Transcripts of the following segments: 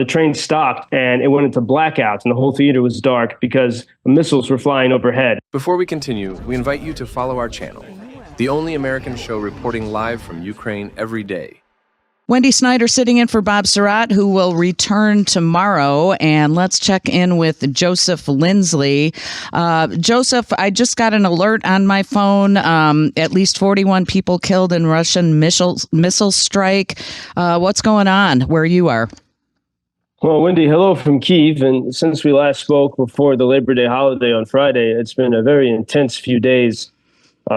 the train stopped and it went into blackouts and the whole theater was dark because the missiles were flying overhead. Before we continue, we invite you to follow our channel, the only American show reporting live from Ukraine every day. Wendy Snyder sitting in for Bob Sirott, who will return tomorrow. And let's check in with Joseph Lindsley. Joseph, I just got an alert on my phone. At least 41 people killed in Russian missile strike. What's going on where you are? Well, Wendy, hello from Kyiv. And since we last spoke before the Labor Day holiday on Friday, it's been a very intense few days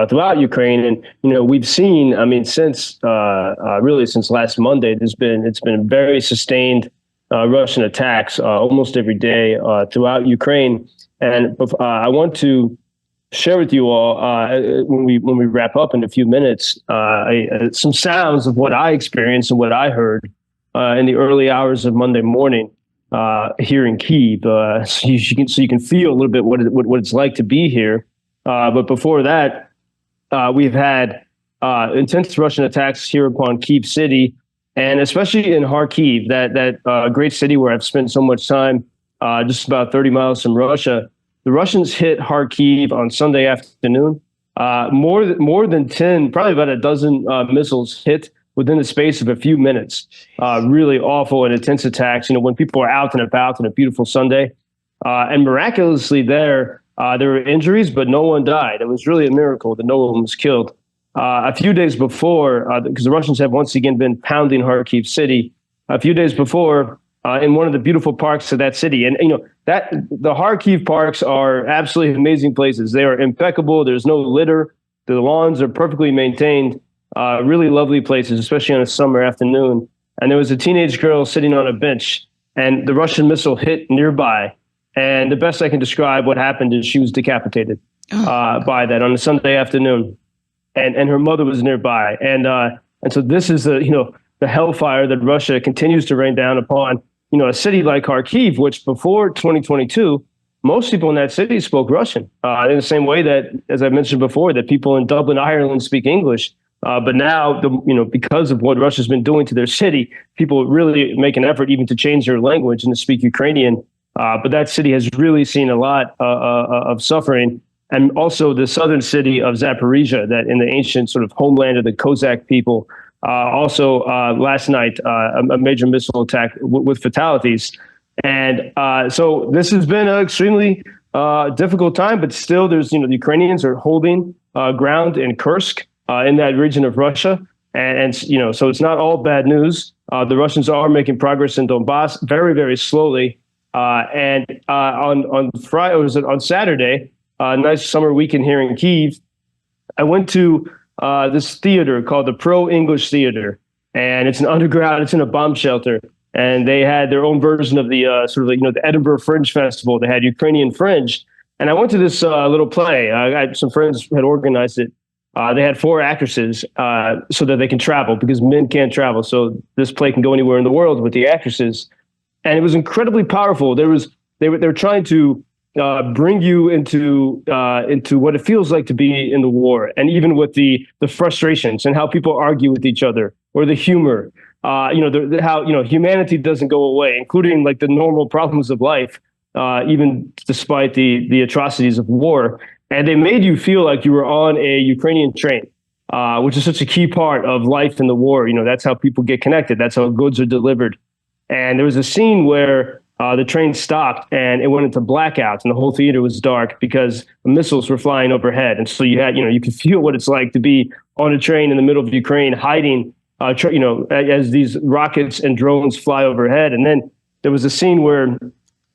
throughout Ukraine. And, we've seen, since really since last Monday, it's been very sustained Russian attacks almost every day throughout Ukraine. And I want to share with you all when we wrap up in a few minutes, some sounds of what I experienced and what I heard in the early hours of Monday morning here in Kyiv. So you can feel a little bit what it's like to be here. But before that, we've had intense Russian attacks here upon Kyiv city, and especially in Kharkiv, that great city where I've spent so much time, just about 30 miles from Russia. The Russians hit Kharkiv on Sunday afternoon. More than 10, probably about a dozen missiles hit within the space of a few minutes. Really awful and intense attacks. When people are out and about on a beautiful Sunday, and miraculously there were injuries, but no one died. It was really a miracle that no one was killed. A few days before, because the Russians have once again been pounding Kharkiv city, a few days before, in one of the beautiful parks of that city. And, that the Kharkiv parks are absolutely amazing places. They are impeccable. There's no litter. The lawns are perfectly maintained. Really lovely places, especially on a summer afternoon. And there was a teenage girl sitting on a bench, and the Russian missile hit nearby. And the best I can describe what happened is she was decapitated by that on a Sunday afternoon, and her mother was nearby. And so this is the hellfire that Russia continues to rain down upon a city like Kharkiv, which before 2022, most people in that city spoke Russian in the same way that, as I mentioned before, that people in Dublin, Ireland speak English. But now, because of what Russia's been doing to their city, people really make an effort even to change their language and to speak Ukrainian. But that city has really seen a lot of suffering. And also the southern city of Zaporizhzhia, that in the ancient sort of homeland of the Cossack people, also last night, a major missile attack with fatalities. And so this has been an extremely difficult time, but still the Ukrainians are holding ground in Kursk in that region of Russia. And so it's not all bad news. The Russians are making progress in Donbass very, very slowly. And on Friday, on Saturday, a nice summer weekend here in Kyiv, I went to this theater called the Pro English Theater, and it's an underground. It's in a bomb shelter, and they had their own version of the the Edinburgh Fringe Festival. They had Ukrainian Fringe, and I went to this little play. I had some friends who had organized it. They had 4 actresses so that they can travel, because men can't travel. So this play can go anywhere in the world with the actresses. And it was incredibly powerful. They were trying to bring you into what it feels like to be in the war, and even with the frustrations and how people argue with each other, or the humor, how humanity doesn't go away, including like the normal problems of life, even despite the atrocities of war. And they made you feel like you were on a Ukrainian train, which is such a key part of life in the war. That's how people get connected. That's how goods are delivered. And there was a scene where the train stopped and it went into blackouts and the whole theater was dark because the missiles were flying overhead. And so you could feel what it's like to be on a train in the middle of Ukraine, hiding, as these rockets and drones fly overhead. And then there was a scene where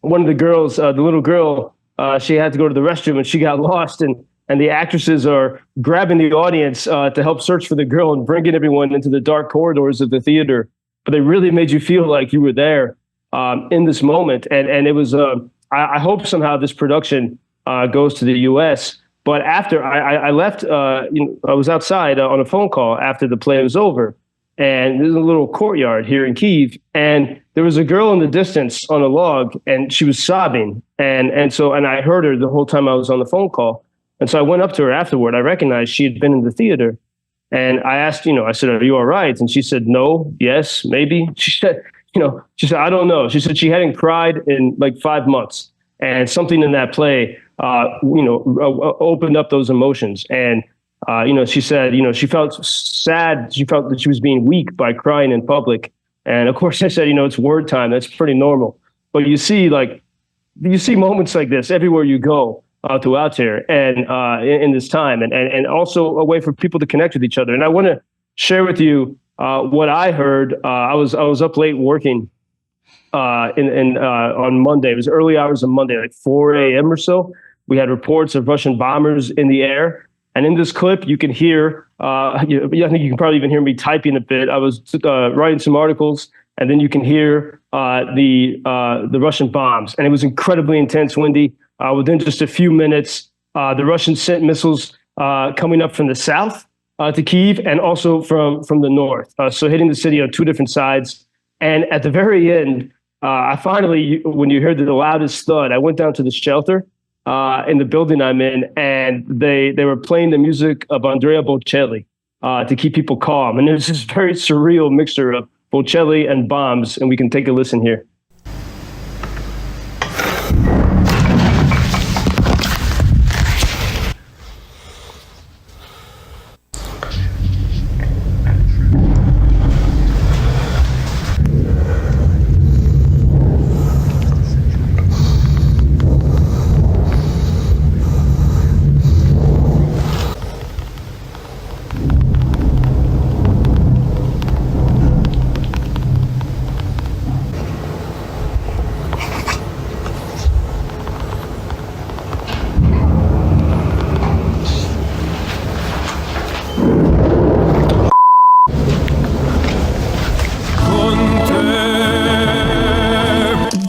one of the girls, the little girl, she had to go to the restroom and she got lost. And the actresses are grabbing the audience to help search for the girl and bringing everyone into the dark corridors of the theater. But they really made you feel like you were there in this moment. And it was, I hope somehow this production goes to the U.S. But after I left, I was outside on a phone call after the play was over. And there's a little courtyard here in Kyiv. And there was a girl in the distance on a log, and she was sobbing. And I heard her the whole time I was on the phone call. And so I went up to her afterward. I recognized she had been in the theater. And I asked, I said, "Are you all right?" And she said, "No, yes, maybe." She said, she said, I don't know. She said she hadn't cried in like 5 months, and something in that play, opened up those emotions. And, she said, she felt sad. She felt that she was being weak by crying in public. And of course I said, it's word time. That's pretty normal. But you see moments like this everywhere you go throughout here and in this time, and also a way for people to connect with each other. And I want to share with you what I heard. I was up late working on Monday. It was early hours of Monday, like 4 a.m. or so. We had reports of Russian bombers in the air. And in this clip, you can hear, I think you can probably even hear me typing a bit. I was writing some articles, and then you can hear the Russian bombs. And it was incredibly intense, Wendy. Within just a few minutes, the Russians sent missiles coming up from the south to Kyiv, and also from the north. So hitting the city on two different sides. And at the very end, I finally, when you heard the loudest thud, I went down to the shelter in the building I'm in, and they were playing the music of Andrea Bocelli to keep people calm. And it was this very surreal mixture of Bocelli and bombs, and we can take a listen here.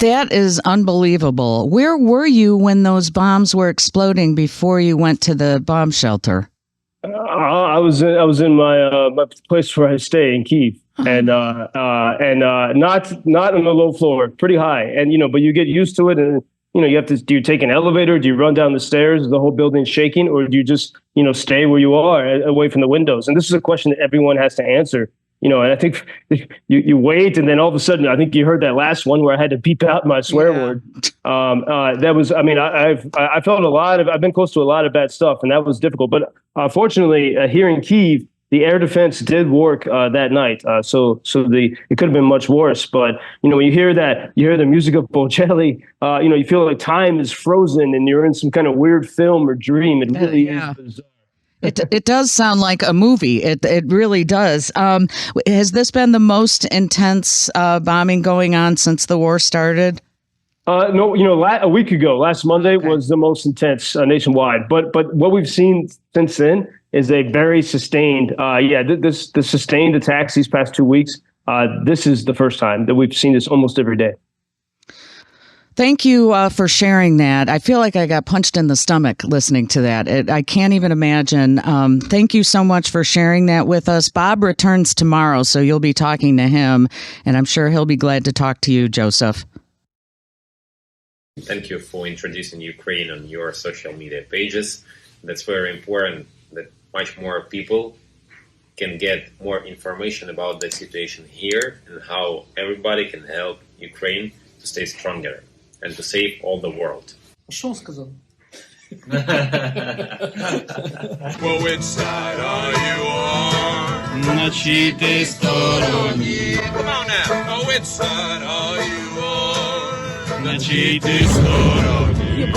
That is unbelievable. Where were you when those bombs were exploding before you went to the bomb shelter? I was in my place where I stay in Kyiv, and not on the low floor, pretty high, and but you get used to it, and you have to. Do you take an elevator? Do you run down the stairs? Is the whole building shaking, or do you just stay where you are, away from the windows? And this is a question that everyone has to answer. And I think you wait, and then all of a sudden, I think you heard that last one where I had to beep out my swear word. That was, I felt I've been close to a lot of bad stuff, and that was difficult. But fortunately, here in Kyiv, the air defense did work that night. So it could have been much worse. But when you hear that, you hear the music of Bocelli. You feel like time is frozen, and you're in some kind of weird film or dream. It really is bizarre. It does sound like a movie. It really does. Has this been the most intense bombing going on since the war started? No, a week ago, last Monday was the most intense nationwide. But what we've seen since then is a very sustained. The sustained attacks these past 2 weeks. This is the first time that we've seen this almost every day. Thank you for sharing that. I feel like I got punched in the stomach listening to that. I can't even imagine. Thank you so much for sharing that with us. Bob returns tomorrow, so you'll be talking to him, and I'm sure he'll be glad to talk to you, Joseph. Thank you for introducing Ukraine on your social media pages. That's very important that much more people can get more information about the situation here and how everybody can help Ukraine to stay stronger and to save all the world. Що сказав? Well, which side are you on? На чиїй ти стороні? Come on now. Oh, which side are you on? На чиїй ти стороні?